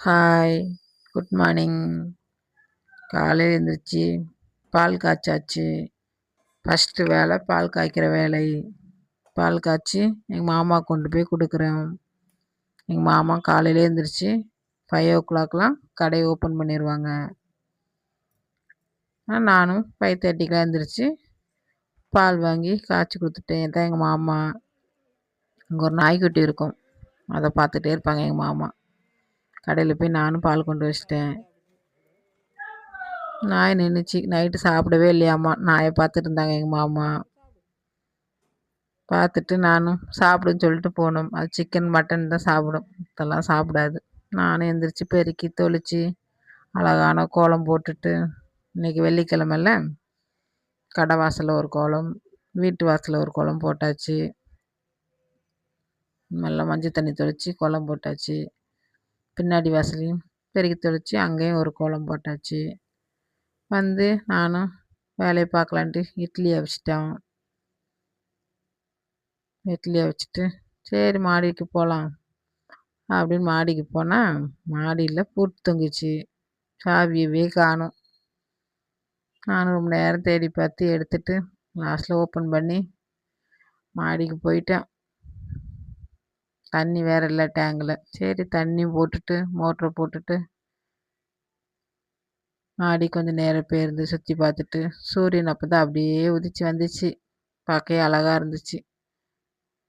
Hi, good morning. காலையில் எழுந்திரிச்சு பால் காய்ச்சாச்சு. First வேலை பால் காய்க்கிற வேலை. பால் காய்ச்சி எங்கள் மாமா கொண்டு போய் கொடுக்குறேன். எங்கள் மாமா காலையிலே எழுந்திரிச்சு 5 o'clockலாம் கடையை ஓப்பன் பண்ணிடுவாங்க. நானும் 5:30க்கெலாம் எழுந்திரிச்சு பால் வாங்கி காய்ச்சி கொடுத்துட்டேன். இதான் எங்கள் மாமா. அங்கே ஒரு நாய்க்குட்டி இருக்கும், அதை பார்த்துட்டே இருப்பாங்க எங்கள் மாமா. கடையில் போய் நானும் பால் கொண்டு வச்சிட்டேன். நாய் நின்றுச்சு, நைட்டு சாப்பிடவே இல்லையாம்மா. நாயை பார்த்துட்டு இருந்தாங்க எங்கள் மாமா. பார்த்துட்டு நானும் சாப்பிடுன்னு சொல்லிட்டு போனோம். அது சிக்கன் மட்டன் தான் சாப்பிடும், இதெல்லாம் சாப்பிடாது. நானும் எந்திரிச்சு பெருக்கி தொளிச்சு அழகான கோலம் போட்டுட்டு, இன்றைக்கி வெள்ளிக்கிழமைல கடை வாசலில் ஒரு கோலம், வீட்டு வாசலில் ஒரு கோலம் போட்டாச்சு. நல்லா மஞ்சள் தண்ணி தெளித்து கோலம் போட்டாச்சு. பின்னாடி வாசலையும் பெருக்கி தெளித்து அங்கேயும் ஒரு கோலம் போட்டாச்சு. வந்து நானும் வேலையை பார்க்கலான்ட்டு இட்லி அவிச்சிட்டோம். இட்லியை வச்சுட்டு சரி மாடிக்கு போகலாம் அப்படின்னு மாடிக்கு போனால் மாடியில் பூட்டு தொங்கிச்சு. சாவியவே காணும். நானும் ரொம்ப நேரம் தேடி பார்த்து எடுத்துட்டு லாஸ்ட்டில் ஓப்பன் பண்ணி மாடிக்கு போயிட்டேன். தண்ணி வேறு இல்லை டேங்கில். சரி தண்ணி போட்டுட்டு மோட்டரை போட்டுட்டு மாடி கொஞ்சம் நேரம் போயிருந்து சுற்றி பார்த்துட்டு, சூரியன் அப்போ தான் அப்படியே உதிச்சு வந்துச்சு. பார்க்கவே அழகாக இருந்துச்சு.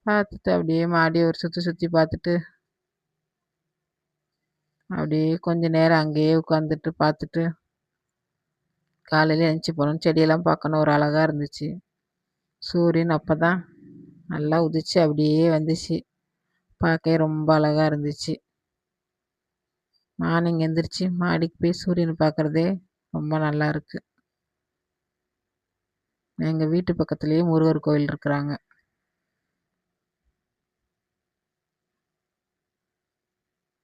பார்த்துட்டு அப்படியே மாடியை ஒரு சுற்றி பார்த்துட்டு அப்படியே கொஞ்சம் நேரம் அங்கேயே உட்காந்துட்டு பார்த்துட்டு காலையில் எழுந்துச்சி போனோம். செடியெல்லாம் பார்க்கணும், ஒரு அழகாக இருந்துச்சு. சூரியன் அப்போ தான் நல்லா உதிச்சு அப்படியே வந்துச்சு. பார்க்கவே ரொம்ப அழகாக இருந்துச்சு. மார்னிங் எந்திரிச்சு மாடிக்கு போய் சூரியனை பார்க்குறதே ரொம்ப நல்லா இருக்குது. எங்கள் வீட்டு பக்கத்துலேயே முருகர் கோயில் இருக்கிறாங்க.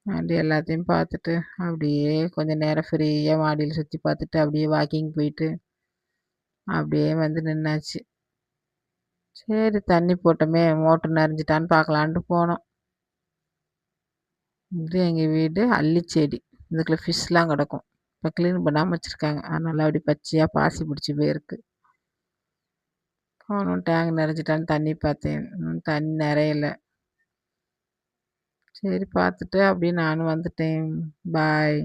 அப்படி எல்லாத்தையும் பார்த்துட்டு அப்படியே கொஞ்சம் நேரம் ஃப்ரீயாக மாடியில் சுற்றி பார்த்துட்டு அப்படியே வாக்கிங் போயிட்டு அப்படியே வந்து நின்னாச்சு. சரி தண்ணி போட்டோமே, மோட்ரு நிறைஞ்சிட்டான்னு பார்க்கலான்ட்டு போனோம். இது எங்கள் வீடு அல்லி செடி. இதுக்குள்ள ஃபிஷ்லாம் கிடக்கும். இப்போ க்ளீன் பண்ணாமல் வச்சுருக்காங்க, அதனால் அப்படி பச்சையாக பாசி பிடிச்சி போயிருக்கு. போனோம், டேங்க் நிறைஞ்சிட்டான்னு தண்ணி பார்த்தேன். தண்ணி நிறையல. சரி பார்த்துட்டு அப்படியே நானும் வந்துட்டேன். பாய்.